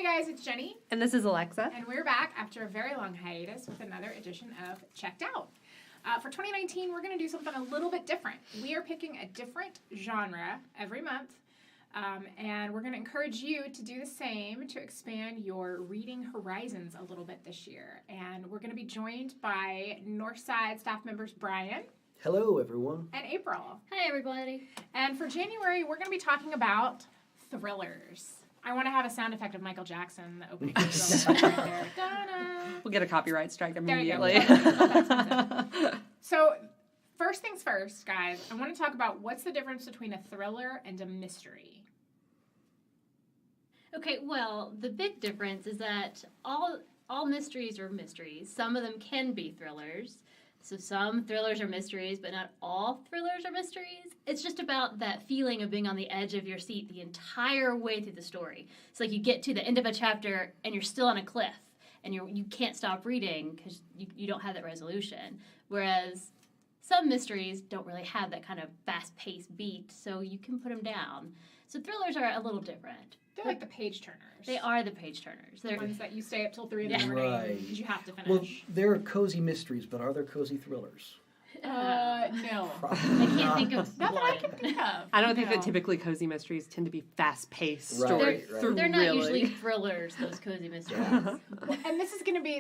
guys, it's Jenny. And this is Alexa. And we're back after a very long hiatus with another edition of Checked Out. For 2019, we're going to do something a little bit different. We are picking a different genre every month, and we're going to encourage you to do the same to expand your reading horizons a little bit this year. And we're going to be joined by Northside staff members Brian. Hello, everyone. And April. Hi, everybody. And for January, we're going to be talking about thrillers. I want to have a sound effect of Michael Jackson, the opening of Thriller right there. Da-da. We'll get a copyright strike immediately. So, first things first, guys, I want to talk about what's the difference between a thriller and a mystery. Okay, well, the big difference is that all mysteries are mysteries. Some of them can be thrillers. So some thrillers are mysteries, but not all thrillers are mysteries. It's just about that feeling of being on the edge of your seat the entire way through the story. It's like you get to the end of a chapter and you're still on a cliff and you can't stop reading because you don't have that resolution. Whereas some mysteries don't really have that kind of fast-paced beat, so you can put them down. So thrillers are a little different. They're like the page turners. They are the page turners. The They're ones that you stay up till 3 in the Yeah. morning Right. because you have to finish. Well, there are cozy mysteries, but are there cozy thrillers? No. I can't think of Not that I one. can think of. I don't think No. that typically cozy mysteries tend to be fast-paced Right, stories. right. They're not Really. usually thrillers, those cozy mysteries. Yeah. And this is gonna be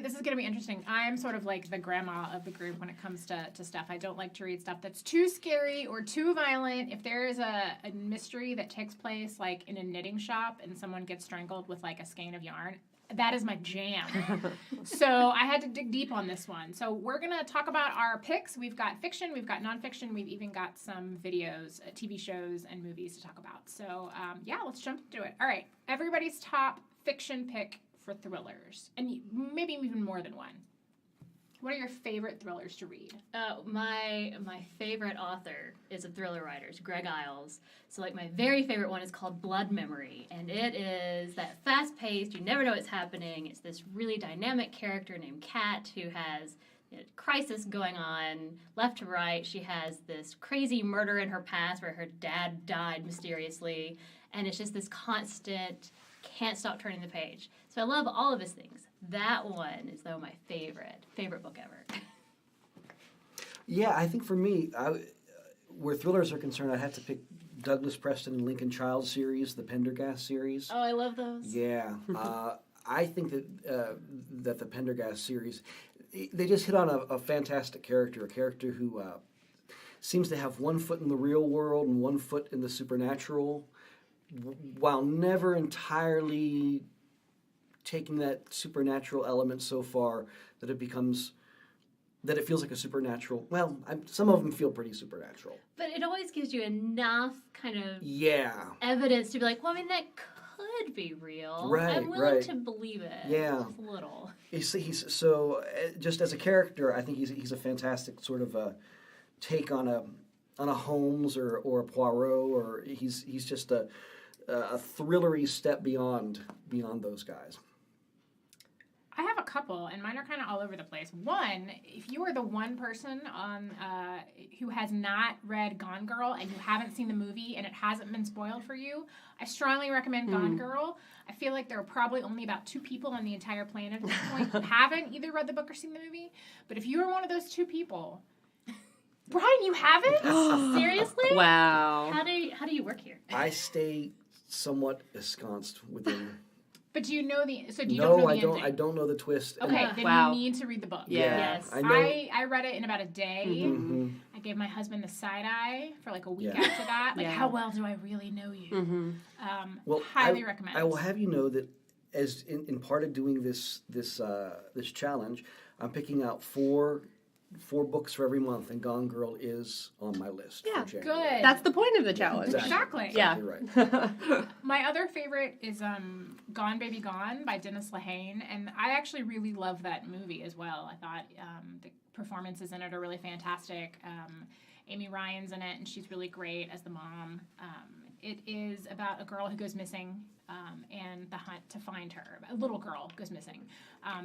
interesting. I'm sort of like the grandma of the group when it comes to stuff. I don't like to read stuff that's too scary or too violent. If there is a mystery that takes place like in a knitting shop and someone gets strangled with like a skein of yarn, that is my jam. So I had to dig deep on this one. So we're gonna talk about our picks. We've got fiction, we've got nonfiction, we've even got some videos, TV shows, and movies to talk about. So yeah, let's jump into it. All right, everybody's top fiction pick for thrillers, and maybe even more than one. What are your favorite thrillers to read? My favorite author is a thriller writer, it's Greg Iles. So like my very favorite one is called Blood Memory, and it is that fast-paced, you never know what's happening. It's this really dynamic character named Kat who has a crisis going on left to right. She has this crazy murder in her past where her dad died mysteriously, and it's just this constant, can't stop turning the page. So I love all of his things. That one is, though, my favorite book ever. Yeah, I think for me, where thrillers are concerned, I'd have to pick Douglas Preston and Lincoln Child series, the Pendergast series. Oh, I love those. Yeah. I think that the Pendergast series, they just hit on a fantastic character, a character who seems to have one foot in the real world and one foot in the supernatural, while never entirely taking that supernatural element so far that it feels like a supernatural. Well, some of them feel pretty supernatural. But it always gives you enough kind of evidence to be like, well, I mean, that could be real. Right, I'm willing right. to believe it. Yeah. Just a little. He's so just as a character, I think he's a fantastic sort of take on a Holmes or a Poirot, or he's just a thrillery step beyond those guys. I have a couple, and mine are kind of all over the place. One, if you are the one person on who has not read Gone Girl and you haven't seen the movie and it hasn't been spoiled for you, I strongly recommend Gone Girl. I feel like there are probably only about 2 people on the entire planet at this point who haven't either read the book or seen the movie. But if you are one of those 2 people, Brian, you haven't? Seriously? Wow. How do you work here? I stay somewhat ensconced within. But do you know the? So do you No, don't know the I don't. ending? I don't know the twist. Okay, And- then Wow. you need to read the book. Yeah. Yes. I know. I read it in about a day. Mhm. I gave my husband the side eye for like a week Yeah. after that. Like, Yeah. how well do I really know you? Mm-hmm. Well, Highly recommend. I will have you know that as in part of doing this challenge, I'm picking out four books for every month, and Gone Girl is on my list. Yeah, for January. good. That's the point of the challenge. Exactly. Yeah. Exactly right. My other favorite is Gone Baby Gone by Dennis Lehane, and I actually really love that movie as well. I thought the performances in it are really fantastic. Amy Ryan's in it, and she's really great as the mom. It is about a girl who goes missing and the hunt to find her. A little girl goes missing.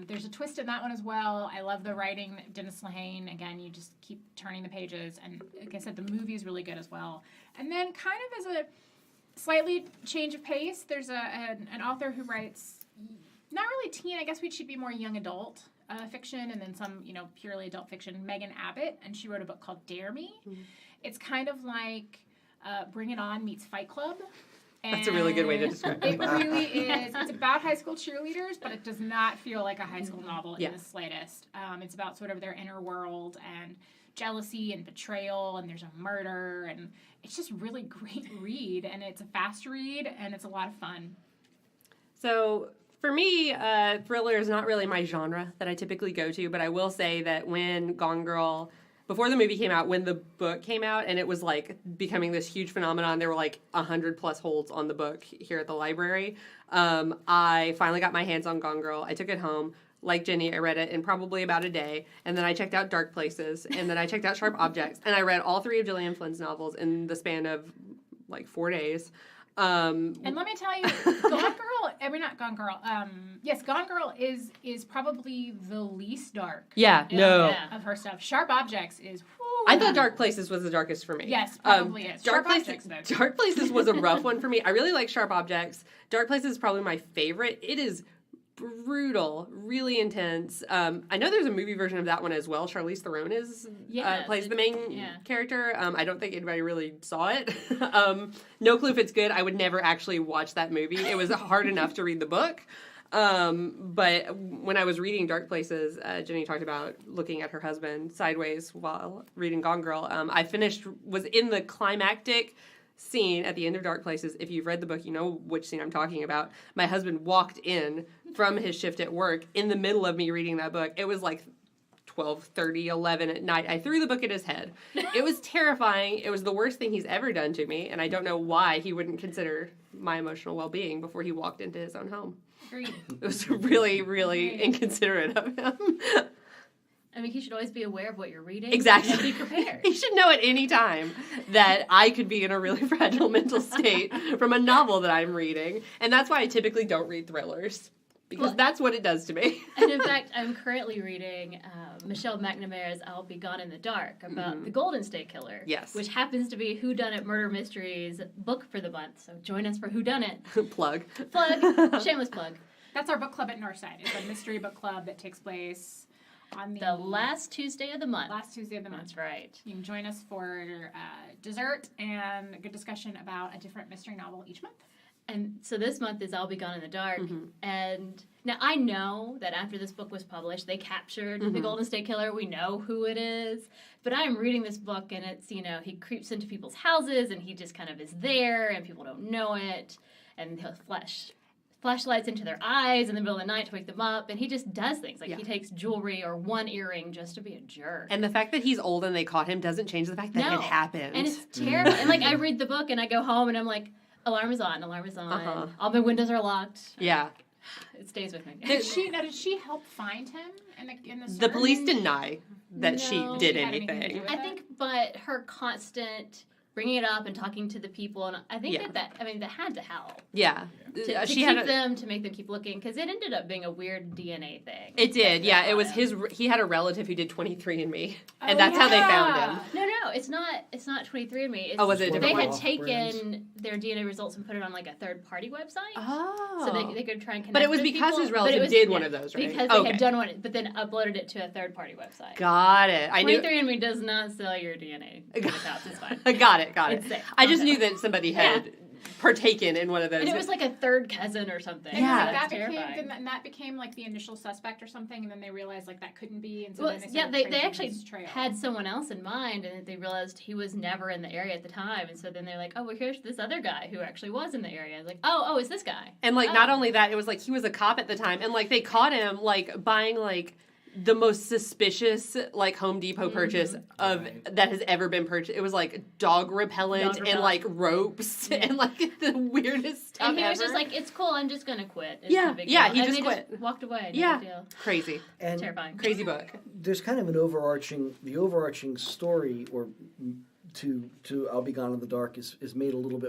There's a twist in that one as well. I love the writing. Dennis Lehane, again, you just keep turning the pages. And like I said, the movie is really good as well. And then kind of as a slightly change of pace. There's an author who writes not really teen. I guess we should be more young adult fiction, and then some purely adult fiction. Megan Abbott, and she wrote a book called Dare Me. Mm-hmm. It's kind of like Bring It On meets Fight Club. And that's a really good way to describe it. It really is. It's about high school cheerleaders, but it does not feel like a high school novel in the slightest. It's about sort of their inner world and jealousy and betrayal, and there's a murder, and it's just really great read, and it's a fast read, and it's a lot of fun. So for me, thriller is not really my genre that I typically go to, but I will say that when Gone Girl, before the movie came out, when the book came out, and it was like becoming this huge phenomenon, there were like 100+ holds on the book here at the library. I finally got my hands on Gone Girl. I took it home. Like Jenny, I read it in probably about a day, and then I checked out Dark Places, and then I checked out Sharp Objects, and I read all 3 of Gillian Flynn's novels in the span of like 4 days. And let me tell you, Gone Girl, not Gone Girl, yes, Gone Girl is probably the least dark of her stuff. Sharp Objects is, whew. I thought Dark Places was the darkest for me. Yes, probably is. Dark Places was a rough one for me. I really like Sharp Objects. Dark Places is probably my favorite. It is brutal, really intense. I know there's a movie version of that one as well. Charlize Theron plays the main character. I don't think anybody really saw it. No clue if it's good. I would never actually watch that movie. It was hard enough to read the book. But when I was reading Dark Places, Jenny talked about looking at her husband sideways while reading Gone Girl. I was in the climactic scene at the end of Dark Places. If you've read the book, you know which scene I'm talking about. My husband walked in from his shift at work in the middle of me reading that book. It was like 12:30, 11 at night. I threw the book at his head. It was terrifying. It was the worst thing he's ever done to me, and I don't know why he wouldn't consider my emotional well-being before he walked into his own home. Agreed. It was really, really inconsiderate of him. I mean, he should always be aware of what you're reading. Exactly. And be prepared. He should know at any time that I could be in a really fragile mental state from a novel that I'm reading. And that's why I typically don't read thrillers. Because that's what it does to me. And in fact, I'm currently reading Michelle McNamara's I'll Be Gone in the Dark about the Golden State Killer. Yes. Which happens to be Whodunit Murder Mysteries book for the month. So join us for Whodunit. Plug. Shameless plug. That's our book club at Northside. It's a mystery book club that takes place on the last Tuesday of the month. Last Tuesday of the month. That's right. You can join us for dessert and a good discussion about a different mystery novel each month. And so this month is I'll Be Gone in the Dark. And now I know that after this book was published, they captured the Golden State Killer. We know who it is. But I am reading this book, and it's, he creeps into people's houses, and he just kind of is there, and people don't know it. And he'll flashlights into their eyes in the middle of the night to wake them up, and he just does things. Like, he takes jewelry or one earring just to be a jerk. And the fact that he's old and they caught him doesn't change the fact that it happened. And it's terrible. And, I read the book, and I go home, and I'm like, alarm is on. All my windows are locked. Yeah. It stays with me. Did she help find him in the search? The police deny that she did anything. I think, but her constant bringing it up and talking to the people, and I think that had to help. Yeah. To keep them, to make them keep looking, because it ended up being a weird DNA thing. It did, yeah. It was he had a relative who did 23andMe, and that's how they found him. No, it's not 23andMe. Was it a different They had taken their DNA results and put it on, a third-party website. Oh. So they could try and connect. But it was with because people, his relative did one of those, right? Because they had done one, but then uploaded it to a third-party website. Got it. 23andMe does not sell your DNA. It's fine. Got it. It's safe. I just knew that somebody had partaken in one of those. And it was like a third cousin or something. Yeah. So that became like the initial suspect or something, and then they realized that couldn't be. And so they actually had someone else in mind, and they realized he was never in the area at the time, and so then they're like, oh, well, here's this other guy who actually was in the area. It's like, oh, it's this guy. And not only that, it was he was a cop at the time, and they caught him buying the most suspicious Home Depot purchase that has ever been purchased. It was dog repellent and ropes and the weirdest stuff and he was ever. just it's cool, I'm just gonna quit. It's no big deal. He and just quit. Just walked away. Yeah, no big deal. Crazy. And terrifying. Crazy book. There's kind of the overarching story, or to I'll Be Gone in the Dark is made a little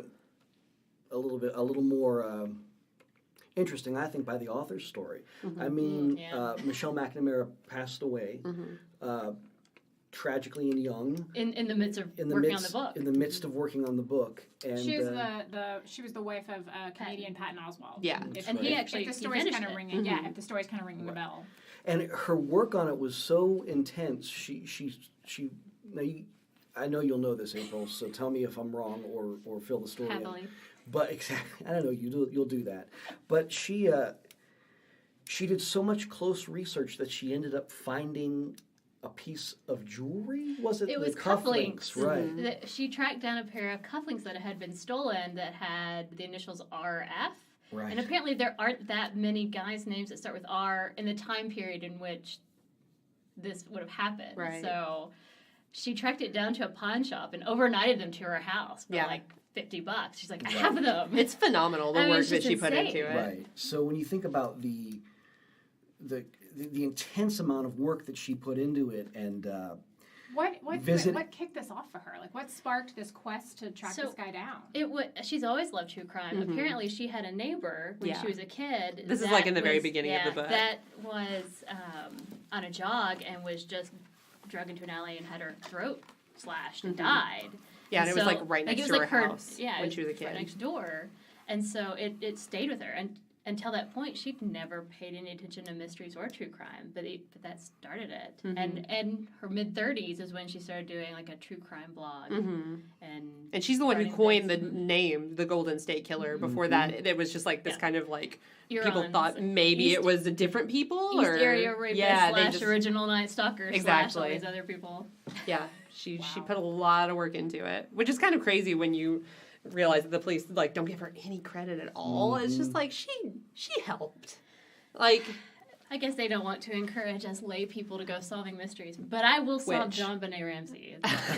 more interesting, I think, by the author's story. I mean, Michelle McNamara passed away. tragically and young. In the midst of In the working midst, on the book. In the midst of working on the book. And, She was she was the wife of Canadian Patton Oswalt. Yeah. And he right. actually If the story's finished kind of it. ringing, if the story's kind of ringing a bell. And her work on it was so intense. She now I know you'll know this, April. So tell me if I'm wrong or fill the story in. Happily. But exactly, I don't know. You'll do that. But she did so much close research that she ended up finding a piece of jewelry. Was it? It the was cufflinks. right? That she tracked down a pair of cufflinks that had been stolen that had the initials RF. Right. And apparently there aren't that many guys' names that start with R in the time period in which this would have happened. Right. So she tracked it down to a pawn shop and overnighted them to her house for like $50. She's like, I have them. It's phenomenal, the I mean, work it's that just she put insane. into it. Right. So when you think about the intense amount of work that she put into it, and What kicked this off for her? Like, what sparked this quest to track this guy down? She's always loved true crime. Apparently, she had a neighbor when she was a kid. This is like in the very beginning of the book. That was on a jog and was just drug into an alley and had her throat slashed and died. Yeah, and it was like right it next was to her house Yeah, when she was a right kid. next door. And so it stayed with her. And until that point, she'd never paid any attention to mysteries or true crime. But that started it. And in her mid-30s is when she started doing like a true crime blog. And she's the one who writing coined things. the name, the Golden State Killer. Before that, it was just like this kind of like, people Hurons. thought maybe it was a different people. East or Area Rapist / Original Night Stalker / all Exactly. these other people. Yeah, she put a lot of work into it, which is kind of crazy when you realize that the police like don't give her any credit at all. It's just like she helped. Like, I guess they don't want to encourage us lay people to go solving mysteries, but I will solve Which? John Benet Ramsey.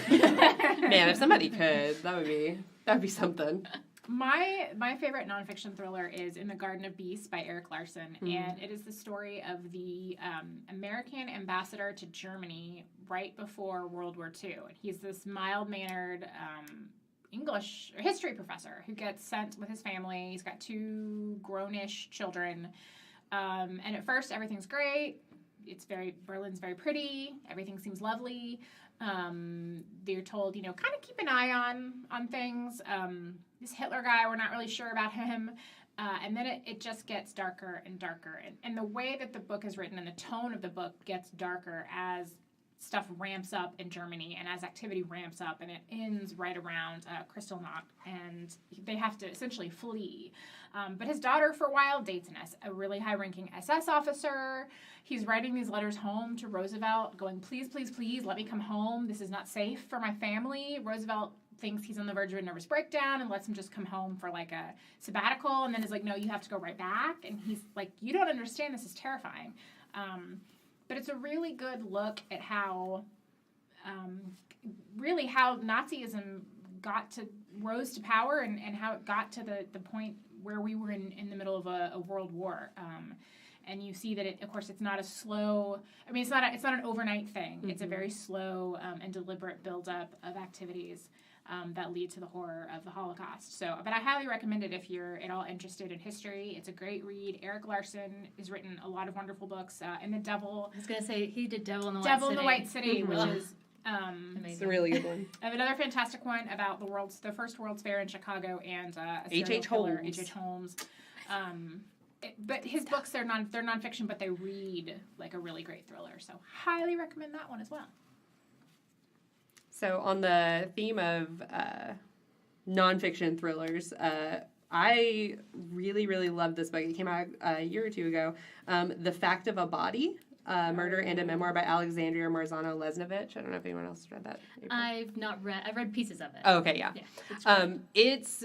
man, if somebody could, that would be something. My favorite nonfiction thriller is In the Garden of Beasts by Eric Larson, and it is the story of the American ambassador to Germany right before World War II. He's this mild-mannered English or history professor who gets sent with his family. He's got 2 grown-ish children, and at first everything's great. Berlin's very pretty. Everything seems lovely. They're told, kind of keep an eye on things. This Hitler guy, we're not really sure about him. And then it just gets darker and darker. And the way that the book is written and the tone of the book gets darker as stuff ramps up in Germany and as activity ramps up, and it ends right around Kristallnacht, and they have to essentially flee. But his daughter, for a while, dates a really high-ranking SS officer. He's writing these letters home to Roosevelt, going, please, please, please, let me come home. This is not safe for my family. Roosevelt thinks he's on the verge of a nervous breakdown and lets him just come home for like a sabbatical, and then is like, no, you have to go right back. And he's like, you don't understand, this is terrifying. But it's a really good look at how Nazism rose to power and how it got to the point where we were in the middle of a world war. And you see that it's not it's not an overnight thing. It's a very slow and deliberate buildup of activities that lead to the horror of the Holocaust. But I highly recommend it if you're at all interested in history. It's a great read. Eric Larson has written a lot of wonderful books. And The Devil. I was going to say, he did Devil in the White City, which is amazing. It's a really good one. I have another fantastic one about the first World's Fair in Chicago and H.H. Holmes. H.H. Holmes. But his books, they're nonfiction, but they read like a really great thriller. So highly recommend that one as well. So on the theme of nonfiction thrillers, I really, really love this book. It came out a year or two ago. The Fact of a Body, Murder and a Memoir by Alexandria Marzano-Lesnevich. I don't know if anyone else read that. April? I've read pieces of it. Oh, okay, yeah. It's It's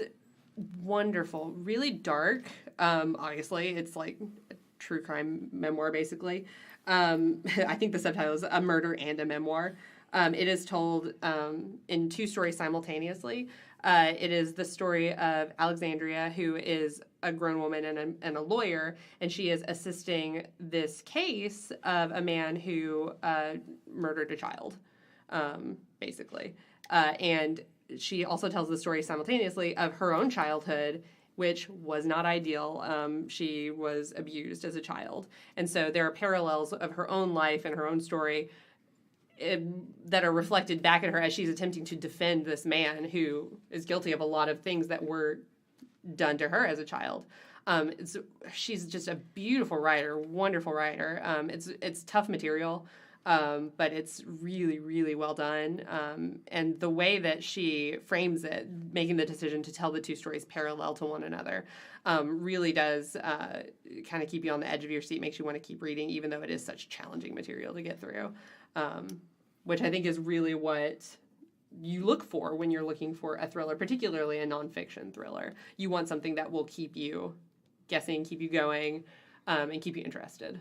wonderful, really dark. Obviously, it's like a true crime memoir, basically. I think the subtitle is A Murder and a Memoir. It is told in 2 stories simultaneously. It is the story of Alexandria, who is a grown woman and a lawyer, and she is assisting this case of a man who murdered a child, basically. And she also tells the story simultaneously of her own childhood, which was not ideal. She was abused as a child. And so there are parallels of her own life and her own story that are reflected back at her as she's attempting to defend this man who is guilty of a lot of things that were done to her as a child. She's just a beautiful writer, wonderful writer. It's tough material, but it's really, really well done. And the way that she frames it, making the decision to tell the two stories parallel to one another, really does kind of keep you on the edge of your seat, makes you want to keep reading, even though it is such challenging material to get through, which I think is really what you look for when you're looking for a thriller, particularly a nonfiction thriller. You want something that will keep you guessing, keep you going, and keep you interested.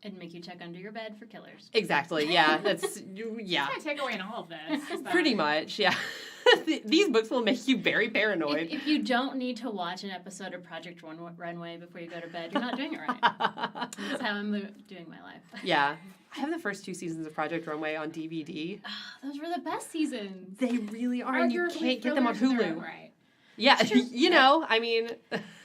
And make you check under your bed for killers. Exactly, yeah. That's That's my takeaway in all of this. is that- pretty much, yeah. These books will make you very paranoid. If you don't need to watch an episode of Project Runway before you go to bed, you're not doing it right. That's how I'm doing my life. Yeah. I have the first 2 seasons of Project Runway on DVD. Those were the best seasons. They really are, and you can't get them on thrillers in their own Hulu. right. Yeah, you know, I mean,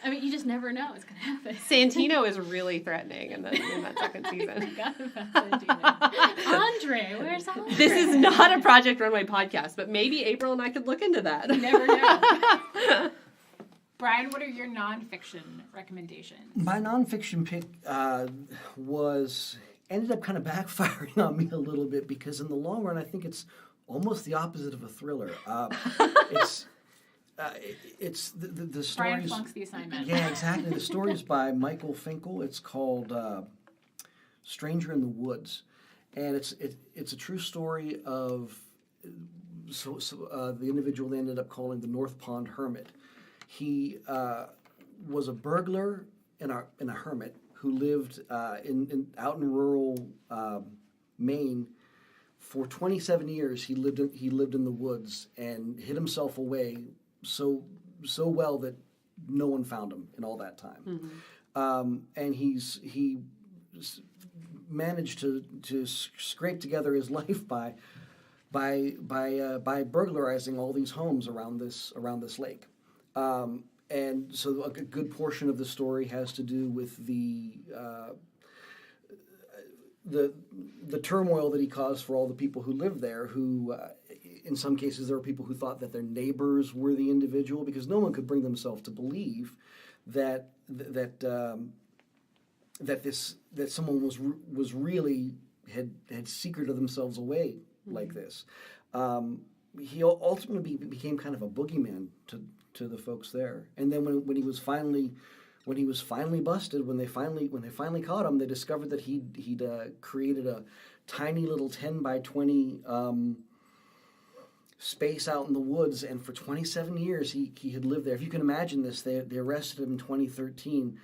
you just never know what's going to happen. Santino is really threatening in that second I season. forgot about Santino. Andre, where's Andre? This is not a Project Runway podcast, but maybe April and I could look into that. You never know. Brian, what are your nonfiction recommendations? My nonfiction pick ended up kind of backfiring on me a little bit because in the long run, I think it's almost the opposite of a thriller. It's the stories. Brian flunks the assignment. Yeah, exactly. The story's by Michael Finkel. It's called "Stranger in the Woods," and it's a true story of the individual they ended up calling the North Pond Hermit. He was a burglar and a hermit who lived out in rural Maine. For 27 years, he lived in the woods and hid himself away so well that no one found him in all that time. Mm-hmm. And he managed to scrape together his life by burglarizing all these homes around this lake. And so a good portion of the story has to do with the turmoil that he caused for all the people who lived there, who in some cases there were people who thought that their neighbors were the individual because no one could bring themselves to believe that someone was really had secreted themselves away like this. He ultimately became kind of a boogeyman to the folks there. And then when he was finally busted, when they finally caught him, they discovered that he'd created a tiny little 10 by 20 space out in the woods, and for 27 years he had lived there. If you can imagine this, they arrested him in 2013,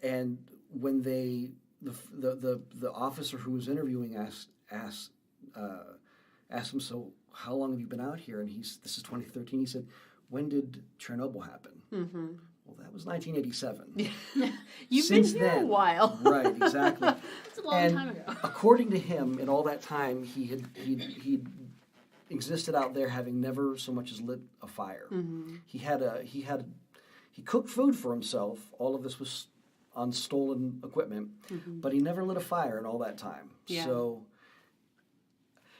and when the officer who was interviewing asked him, so how long have you been out here? And this is 2013. He said, when did Chernobyl happen? Mm-hmm. Well, that was 1987. You've Since been here then, a while. Right, exactly. It's a long time ago. According to him, in all that time, he'd existed out there, having never so much as lit a fire. Mm-hmm. He cooked food for himself. All of this was on stolen equipment, but he never lit a fire in all that time. Yeah. So,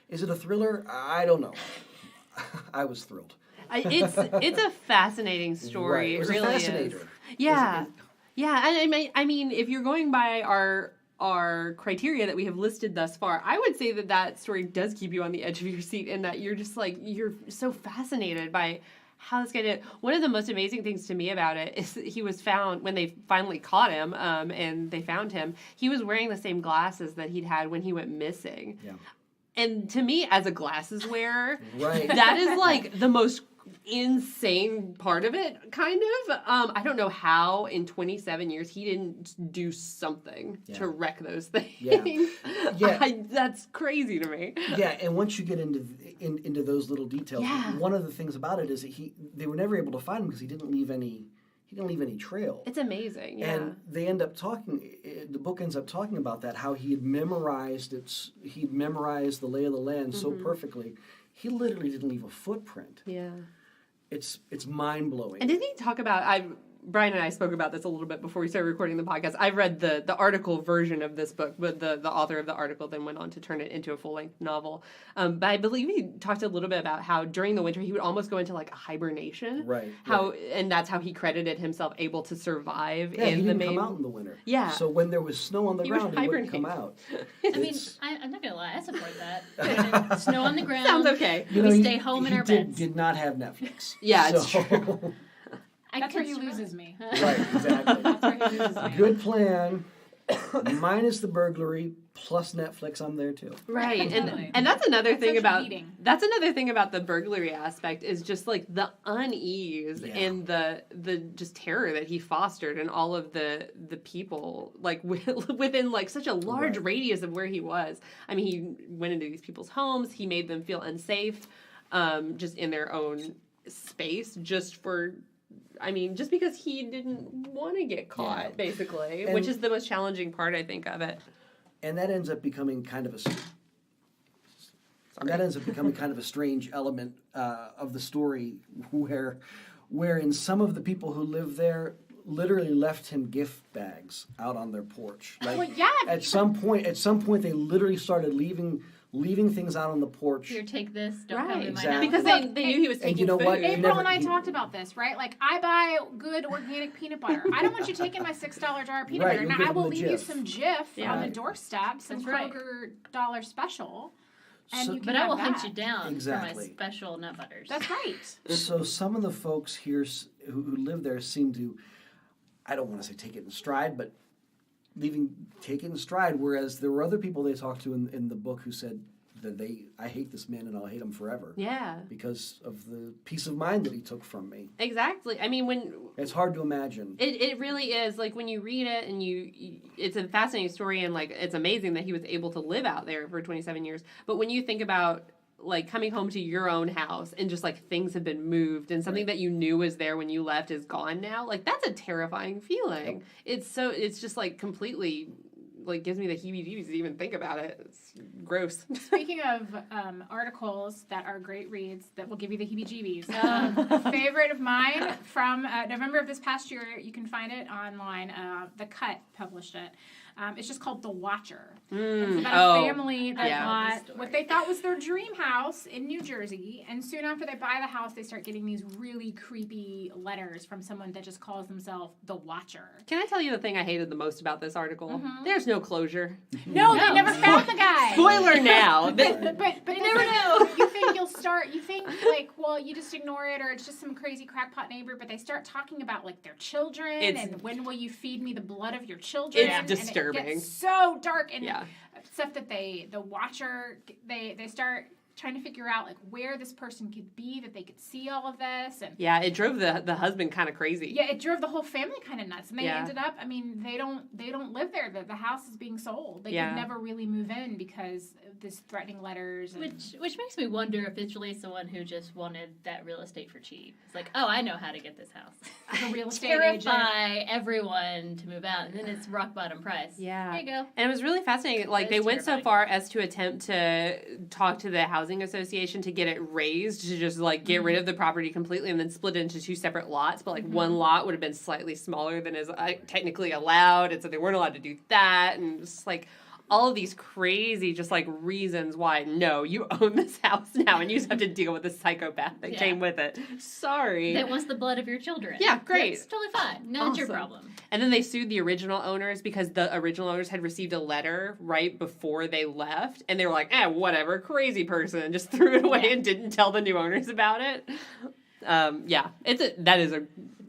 is it a thriller? I don't know. I was thrilled. It's a fascinating story. Right. It was really a fascinator. is. Yeah, yeah. And I mean, if you're going by our criteria that we have listed thus far, I would say that story does keep you on the edge of your seat, in that you're just like, you're so fascinated by how this guy did it. One of the most amazing things to me about it is that he was found, when they finally caught him, and they found him, he was wearing the same glasses that he'd had when he went missing. Yeah. And to me, as a glasses wearer, right. that is like the most insane part of it, kind of. I don't know how in 27 years he didn't do something to wreck those things. Yeah. That's crazy to me. Yeah, and once you get into those little details, one of the things about it is that they were never able to find him because he didn't leave any trail. It's amazing. Yeah. And they end up talking. The book ends up talking about that, how he had memorized the lay of the land so perfectly. He literally didn't leave a footprint. Yeah. It's mind blowing. And didn't he talk about, Brian and I spoke about this a little bit before we started recording the podcast. I've read the article version of this book, but the author of the article then went on to turn it into a full-length novel. But I believe he talked a little bit about how during the winter he would almost go into like a hibernation. Right. And that's how he credited himself able to survive Yeah, in he the didn't main. come out in the winter. Yeah. So when there was snow on the He would ground, he wouldn't come hibernate. out. I mean, It's- I'm not gonna lie, I support that. Snow on the ground. Sounds okay. you know, we he- stay home in he our did, beds. did not have Netflix. Yeah, it's true. That's where he loses me. Right, exactly. That's where he loses me. Good plan. Minus the burglary plus Netflix. I'm there too. Right, Totally. and that's another That's thing such a about beating. that's another thing about the burglary aspect is just like the unease Yeah. and the just terror that he fostered and all of the people like within like such a large Right. radius of where he was. I mean, he went into these people's homes. He made them feel unsafe, just in their own space, just because he didn't want to get caught, Yeah. basically, And- which is the most challenging part, I think, of it. And that ends up becoming kind of a strange element of the story, wherein some of the people who live there literally left him gift bags out on their porch. Like Well, yeah. at some point, they literally started leaving things out on the porch. Here, take this. Don't come Right, in my exactly. house. Because Look, they knew he was and taking you know food. what? April never- and I he- talked about this, right? Like, I buy good organic peanut butter. I don't want you taking my $6 jar of peanut Right, butter. you'll Now, give I them will the leave you Jif. some Jif Yeah. on the doorstep, some That's right. Kroger dollar special, and So- you can But I have will that. hunt you down Exactly. for my special nut butters. That's right. So some of the folks here who live there seem to, I don't want to say take it in stride, but take it in stride. Whereas there were other people they talked to in the book who said that I hate this man and I'll hate him forever Yeah, because of the peace of mind that he took from me. exactly. I mean, when It's hard to imagine. it really is like when you read it and it's a fascinating story and like it's amazing that he was able to live out there for 27 years. But when you think about like coming home to your own house and just like things have been moved and something that you knew was there when you left is gone now, like that's a terrifying feeling. Yep. It's just like completely like gives me the heebie-jeebies to even think about it. It's gross. Speaking of articles that are great reads that will give you the heebie-jeebies, a favorite of mine from November of this past year, you can find it online. The Cut published it. It's just called The Watcher. It's about a family that yeah. bought what they thought was their dream house in New Jersey, and soon after they buy the house, they start getting these really creepy letters from someone that just calls themselves The Watcher. Can I tell you the thing I hated the most about this article? There's no closure. No, they No. never found the guy. Spoiler now. But they never know. You think like, well, you just ignore it, or it's just some crazy crackpot neighbor. But they start talking about like their children and when will you feed me the blood of your children? It's And disturbing. it gets so dark and Yeah. stuff that the Watcher they start trying to figure out like where this person could be that they could see all of this and. Yeah, it drove the husband kind of crazy. Yeah, it drove the whole family kind of nuts, and they Yeah. ended up. I mean, they don't live there. The house is being sold. They Yeah. could never really move in because of this threatening letters. And, Which makes me wonder if it's really someone who just wanted that real estate for cheap. It's like, oh, I know how to get this house. a real estate agent. Terrify everyone to move out, and then it's rock bottom price. Yeah. There you go. And it was really fascinating. Like, It they is went so terrifying. far as to attempt to talk to the housing association to get it raised, to just, like, get rid of the property completely and then split it into two separate lots. But, like, one lot would have been slightly smaller than is technically allowed. And so they weren't allowed to do that. And it's like all of these crazy, just, like, reasons why, no, you own this house now and you just have to deal with the psychopath that Yeah. came with it. Sorry. That wants the blood of your children. Yeah, great. It's totally fine. Not your Awesome. problem. And then they sued the original owners because the original owners had received a letter right before they left. And they were like, whatever, crazy person. Just threw it away and didn't tell the new owners about it. Yeah, that is a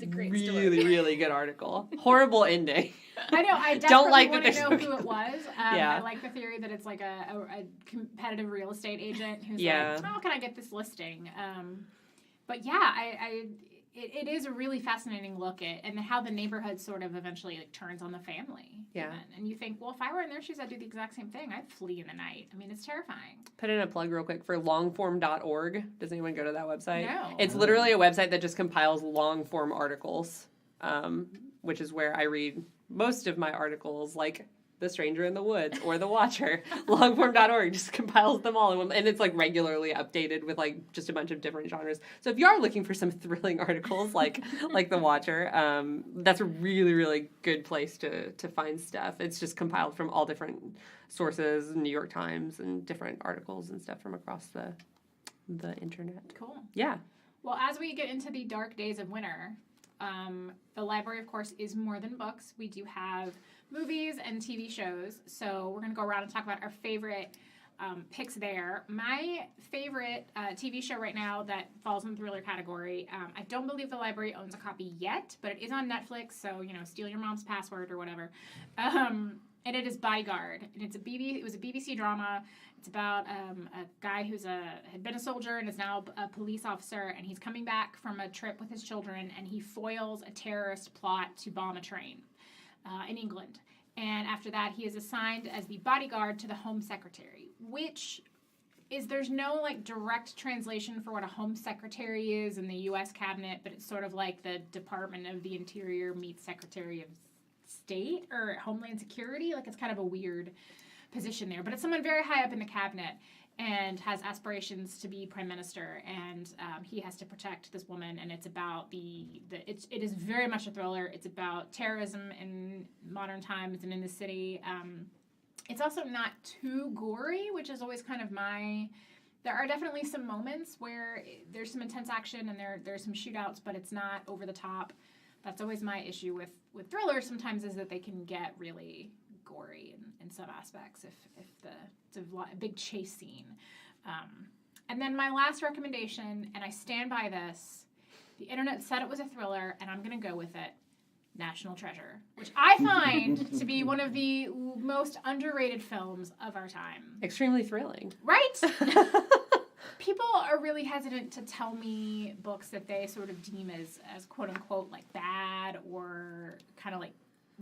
great really, story. really good article. Horrible ending. I know. I definitely Don't like want that to know there's who it was. Yeah. I like the theory that it's like a competitive real estate agent who's Yeah. like, how can I get this listing? But yeah, it is a really fascinating look at and how the neighborhood sort of eventually like turns on the family. Yeah. even. And you think, well, if I were in their shoes, I'd do the exact same thing. I'd flee in the night. I mean, it's terrifying. Put in a plug real quick for longform.org. Does anyone go to that website? No. It's literally a website that just compiles long form articles, which is where I read most of my articles, like The Stranger in the Woods, or The Watcher. Longform.org just compiles them all in one, and it's like regularly updated with like just a bunch of different genres. So if you are looking for some thrilling articles like The Watcher, that's a really, really good place to find stuff. It's just compiled from all different sources, New York Times, and different articles and stuff from across the internet. Cool. Yeah. Well, as we get into the dark days of winter, the library, of course, is more than books. We do have movies and TV shows. So we're going to go around and talk about our favorite picks there. My favorite TV show right now that falls in the thriller category, I don't believe the library owns a copy yet, but it is on Netflix. So, steal your mom's password or whatever. And it is Bodyguard. And it was a BBC drama. It's about a guy who's had been a soldier and is now a police officer, and he's coming back from a trip with his children, and he foils a terrorist plot to bomb a train in England. And after that, he is assigned as the bodyguard to the Home Secretary, which is, there's no direct translation for what a Home Secretary is in the U.S. cabinet, but it's sort of like the Department of the Interior meets Secretary of State or Homeland Security. It's kind of a weird position there, but it's someone very high up in the cabinet and has aspirations to be prime minister, and he has to protect this woman, and it's about it is very much a thriller. It's about terrorism in modern times and in the city. It's also not too gory, which is always kind of there are definitely some moments where there's some intense action and there's some shootouts, but it's not over the top. That's always my issue with thrillers sometimes, is that they can get really gory in some aspects if it's a big chase scene. And then my last recommendation, and I stand by this, the internet said it was a thriller, and I'm going to go with it, National Treasure, which I find to be one of the most underrated films of our time. Extremely thrilling. Right? People are really hesitant to tell me books that they sort of deem as quote-unquote bad or kind of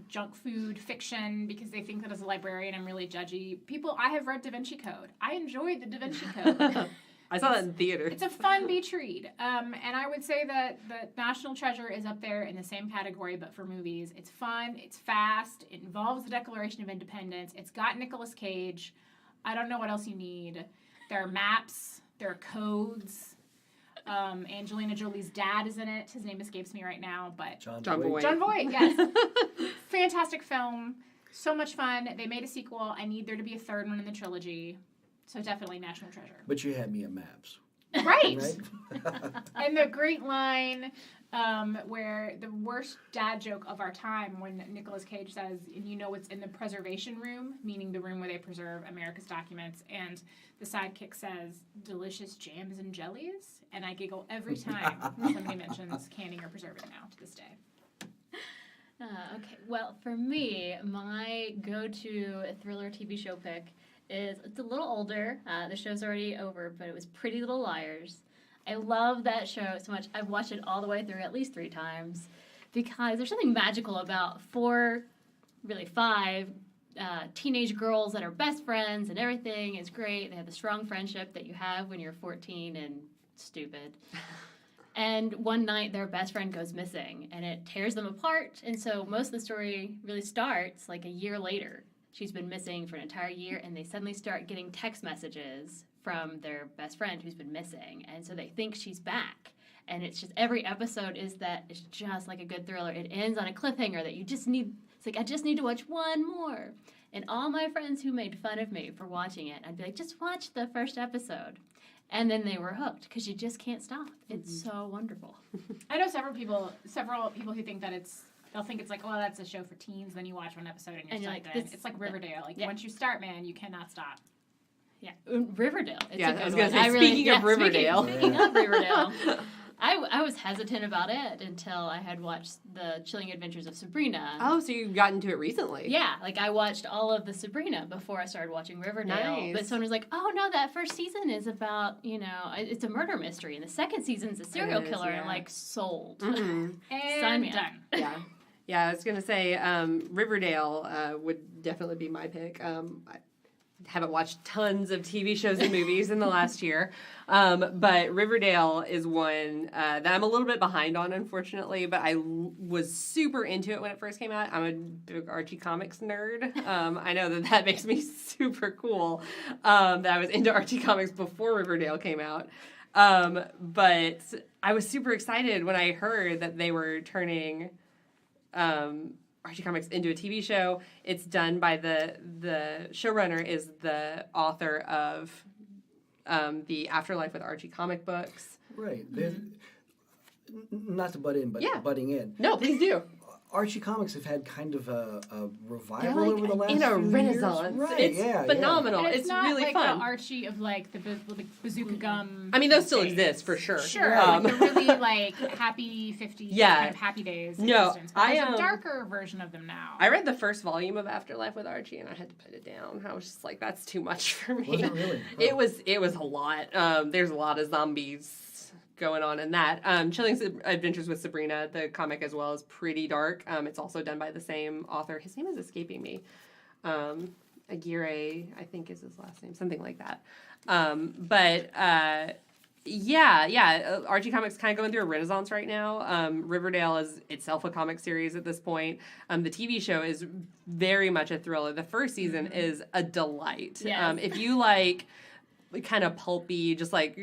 junk food fiction, because they think that as a librarian I'm really judgy. I have read Da Vinci Code. I enjoyed the Da Vinci Code. I saw that in theater. It's a fun beach read. And I would say that National Treasure is up there in the same category, but for movies. It's fun, it's fast, it involves the Declaration of Independence, it's got Nicolas Cage. I don't know what else you need. There are maps, there are codes. Angelina Jolie's dad is in it. His name escapes me right now, but John Voight. John Voight, yes. Fantastic film. So much fun. They made a sequel. I need there to be a third one in the trilogy. So definitely National Treasure. But you had me at maps. Right. And the great line where the worst dad joke of our time, when Nicolas Cage says, and you know what's in the preservation room, meaning the room where they preserve America's documents, and the sidekick says, delicious jams and jellies, and I giggle every time somebody mentions canning or preserving now to this day. Okay, well, for me, my go-to thriller TV show pick it's a little older. The show's already over, but it was Pretty Little Liars. I love that show so much. I've watched it all the way through at least 3 times because there's something magical about 4, really 5 teenage girls that are best friends, and everything is great. They have the strong friendship that you have when you're 14 and stupid. And one night their best friend goes missing, and it tears them apart. And so most of the story really starts a year later. She's been missing for an entire year, and they suddenly start getting text messages from their best friend who's been missing. And so they think she's back. And it's just, every episode is just like a good thriller. It ends on a cliffhanger that you just need, I just need to watch one more. And all my friends who made fun of me for watching it, I'd be like, just watch the first episode. And then they were hooked, because you just can't stop. It's so wonderful. I know several people who think that they'll think it's oh, that's a show for teens. Then you watch one episode and you're like, it's like Riverdale. Once you start, man, you cannot stop. Yeah, Riverdale. It's yeah, a good I was going to say, one. speaking of Riverdale. Speaking of Riverdale, I was hesitant about it until I had watched The Chilling Adventures of Sabrina. Oh, so you got into it recently. Yeah, I watched all of the Sabrina before I started watching Riverdale. Nice. But someone was like, oh, no, that first season is about, it's a murder mystery. And the second season's a serial killer. Yeah. And sold. And Sign me up. done. Yeah. Yeah, I was going to say Riverdale would definitely be my pick. haven't watched tons of TV shows and movies in the last year. But Riverdale is one that I'm a little bit behind on, unfortunately, but I was super into it when it first came out. I'm a big Archie Comics nerd. I know that makes me super cool that I was into Archie Comics before Riverdale came out. But I was super excited when I heard that they were turning Archie Comics into a TV show. It's done by the showrunner is the author of the Afterlife with Archie comic books. Right. Not to butt in, but Yeah. butting in. No, please do. Archie Comics have had kind of a revival They're like over the last in a few renaissance. years. Right, It's yeah, phenomenal. And It's not really like fun. the Archie of like the bazooka gum. I mean, those still days. exist for sure. Sure, Um, like the really like happy 50s Yeah. kind of happy days. No, existence. But there's I, a darker version of them now. I read the first volume of Afterlife with Archie, and I had to put it down. I was just like, "That's too much for me." Was it really? It was a lot. There's a lot of zombies going on in that. Chilling Adventures with Sabrina, the comic as well, is pretty dark. It's also done by the same author. His name is escaping me. Aguirre, I think is his last name, something like that. Archie Comics kind of going through a renaissance right now. Riverdale is itself a comic series at this point. The TV show is very much a thriller. The first season is a delight. Yes. If you like kind of pulpy, just like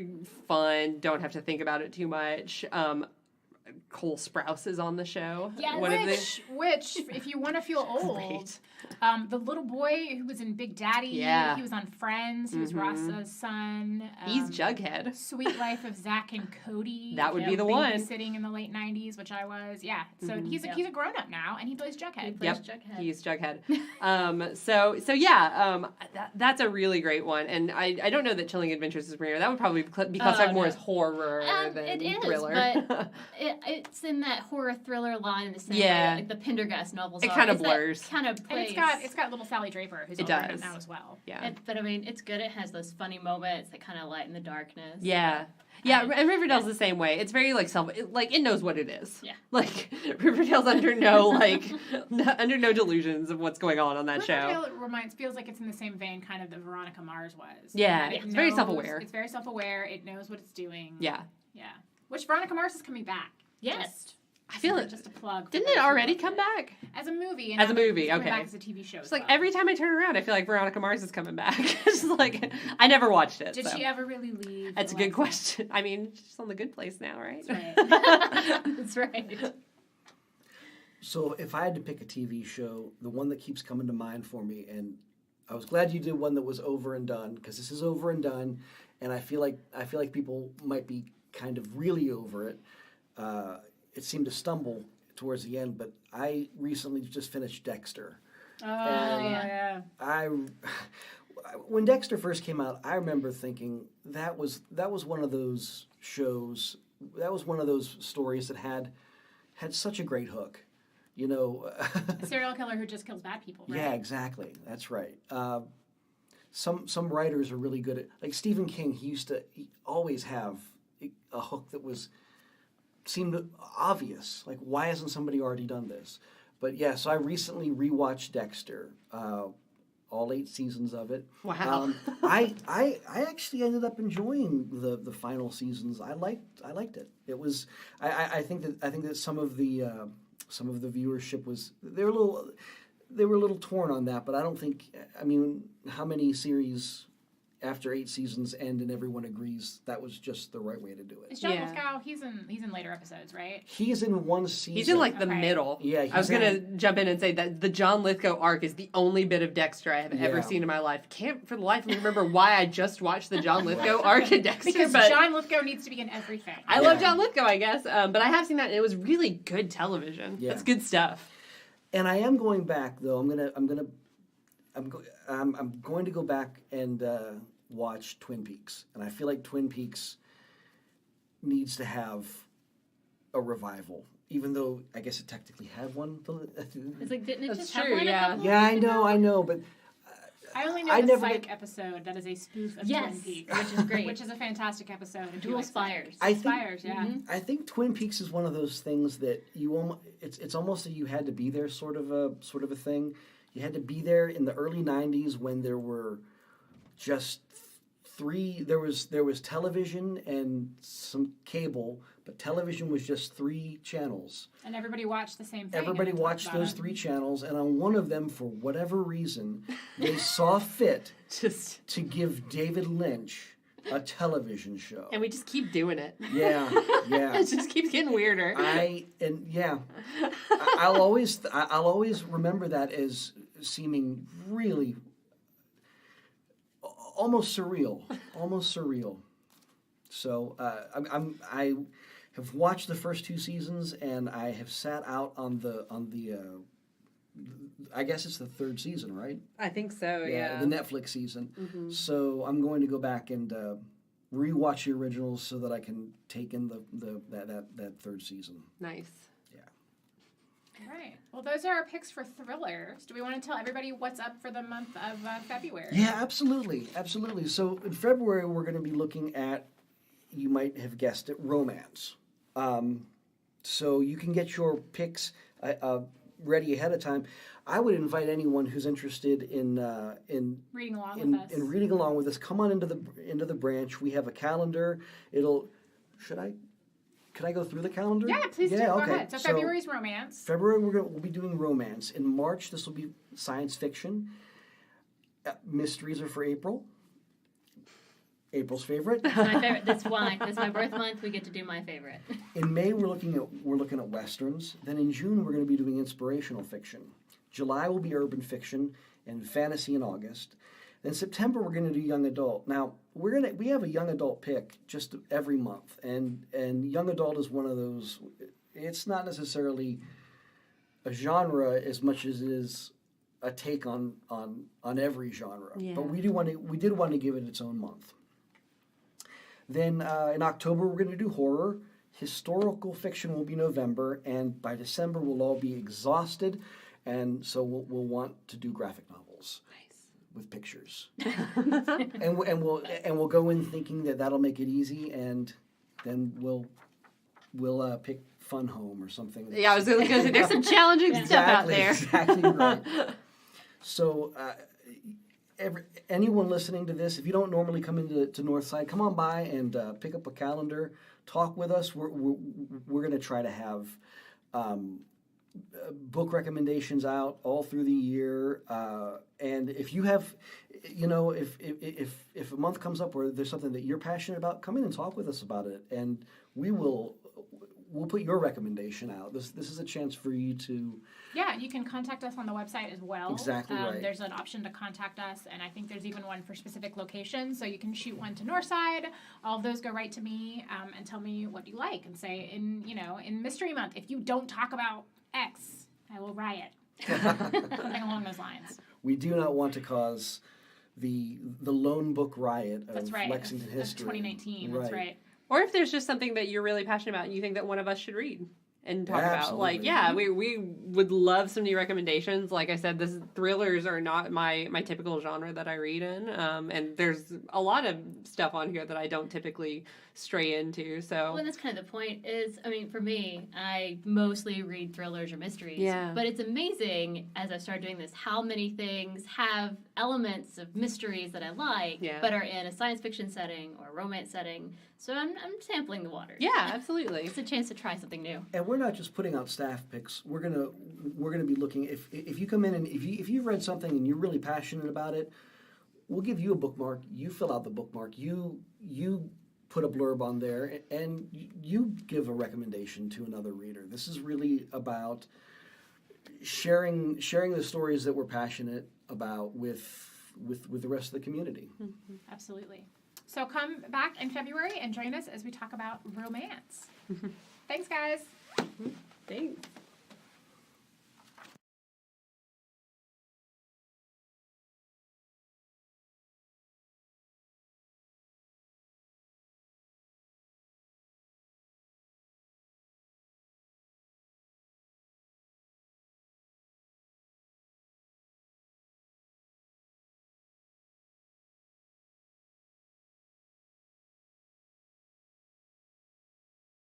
fun, don't have to think about it too much. Cole Sprouse is on the show. Yeah, One of which, if you want to feel old, Great. The little boy who was in Big Daddy, Yeah. he was on Friends, he was Ross's son. He's Jughead. Sweet Life of Zach and Cody. That would be the one. Babysitting in the late 90s, which I was. Yeah, so he's a grown up now, and he plays Jughead. plays Yep, Jughead. he's Jughead. That's a really great one. And I don't know that Chilling Adventures is premiere. That would probably be classified more no. as horror than It is, thriller. but it's in that horror thriller line in the same way Yeah. that, like the Pendergast novels It are. kind of It's that blurs. kind of And place. it's got little Sally Draper, who's It over in does. it now as well. Yeah. But I mean, it's good. It has those funny moments that kind of lighten the darkness. Yeah. Yeah, and Riverdale's the same way. It's very it knows what it is. Yeah. Like Riverdale's under no under no delusions of what's going on that show. Riverdale feels like it's in the same vein kind of that Veronica Mars was. Yeah, It it's very knows- self-aware. It's very self-aware. It knows what it's doing. Yeah. Yeah. Which Veronica Mars is coming back. Yes. I feel it. Just a plug. for Didn't those it who already love come it. back? As a movie. As a movie, it's coming okay. back as a TV show. It's as like well. every time I turn around, I feel like Veronica Mars is coming back. It's like I never watched it. Did so. she ever really leave? That's a good question. I mean, she's on the Good Place now, right? That's right. That's right. So if I had to pick a TV show, the one that keeps coming to mind for me, and I was glad you did one that was over and done, because this is over and done, and I feel like people might be kind of really over it. It seemed to stumble towards the end, but I recently just finished Dexter. Oh, And yeah. When Dexter first came out, I remember thinking that was one of those shows, that was one of those stories that had such a great hook, you know. A serial killer who just kills bad people, right? Yeah, exactly. That's right. Some writers are really good at, like Stephen King. He always have a hook that seemed obvious. Like, why hasn't somebody already done this? But yeah, so I recently rewatched Dexter, all 8 seasons of it. Wow. I actually ended up enjoying the final seasons. I liked it. It was I think that some of the viewership was they were a little torn on that, but I don't think, I mean, how many series after 8 seasons end and everyone agrees that was just the right way to do it? Is John Yeah. Lithgow? He's in later episodes, right? He's in one season. He's in like the Okay. middle. Yeah, I was he's gonna jump in and say that the John Lithgow arc is the only bit of Dexter I have ever Yeah. seen in my life. Can't for the life of me remember why I just watched the John Lithgow arc in Dexter. Because but John Lithgow needs to be in everything. I love Yeah. John Lithgow, I guess, but I have seen that and it was really good television. Yeah. That's good stuff. And I am going back though. I'm going to go back and watch Twin Peaks, and I feel like Twin Peaks needs to have a revival, even though I guess it technically had one. It's like, didn't it That's just have true, one? yeah. A couple Yeah, years ago? I know, but I only know I the never Psych get- episode that is a spoof of Yes, Twin Peaks, which is great. which is a fantastic episode. if you Dual like Spires. I think- Spires, yeah. I think Twin Peaks is one of those things that it's almost a you had to be there sort of a thing. You had to be there in the early '90s when there were just three. There was television and some cable, but television was just 3 channels. And everybody watched the same thing. Everybody and talked watched about those it. 3 channels, and on one of them, for whatever reason, they saw fit Just to give David Lynch a television show. and we just keep doing it. Yeah. It just keeps getting weirder. I'll always remember that as seeming really almost surreal. So I have watched the first 2 seasons, and I have sat out on the I guess it's the 3rd season, right? I think so. Yeah. The Netflix season. Mm-hmm. So I'm going to go back and rewatch the originals so that I can take in that 3rd season. Nice. All right. Well, those are our picks for thrillers. Do we want to tell everybody what's up for the month of February? Yeah, absolutely. So in February, we're going to be looking at, you might have guessed it, romance. So you can get your picks ready ahead of time. I would invite anyone who's interested in Reading along with us. in reading along with us. Come on into the branch. We have a calendar. Can I go through the calendar? Yeah, please do. Go okay. ahead. So February's romance. February, we'll be doing romance. In March, this will be science fiction. Mysteries are for April. April's favorite. It's my favorite. That's why. That's my birth month. We get to do my favorite. In May, we're looking at westerns. Then in June, we're going to be doing inspirational fiction. July will be urban fiction and fantasy in August. Then September, we're going to do young adult. Now, we have a young adult pick just every month, and young adult is one of those. It's not necessarily a genre as much as it is a take on every genre. Yeah. But we did want to give it its own month. Then in October, we're going to do horror. Historical fiction will be November, and by December, we'll all be exhausted, and so we'll want to do graphic novels. With pictures, and we'll go in thinking that'll make it easy, and then we'll pick Fun Home or something. Yeah, I was going to say there's some challenging stuff out there. Exactly right. So, anyone listening to this, if you don't normally come into Northside, come on by and pick up a calendar. Talk with us. We're going to try to have book recommendations out all through the year, and if you have, if a month comes up where there's something that you're passionate about, come in and talk with us about it, and we'll put your recommendation out. This is a chance for you to. Yeah, you can contact us on the website as well. Exactly right. There's an option to contact us, and I think there's even one for specific locations. So you can shoot one to Northside. All of those go right to me, and tell me what you like, and say in Mystery Month, if you don't talk about X, I will riot. Something along those lines. We do not want to cause the lone book riot of That's right. Lexington Of history. 2019. That's right. Or if there's just something that you're really passionate about and you think that one of us should read and talk about. Absolutely. Like, yeah, we would love some new recommendations. Like I said, thrillers are not my typical genre that I read in. And there's a lot of stuff on here that I don't typically stray into. So Well, and that's kind of the point is, for me, I mostly read thrillers or mysteries. Yeah. But it's amazing, as I've started doing this, how many things have elements of mysteries that I like, Yeah. but are in a science fiction setting or a romance setting. So I'm sampling the waters. yeah, absolutely. It's a chance to try something new. And we're not just putting out staff picks. We're gonna be looking, if you come in and if you've read something and you're really passionate about it, we'll give you a bookmark. You fill out the bookmark. You put a blurb on there, and you give a recommendation to another reader. This is really about sharing the stories that we're passionate about with the rest of the community. Mm-hmm. Absolutely. So come back in February and join us as we talk about romance. Thanks, guys. Thanks.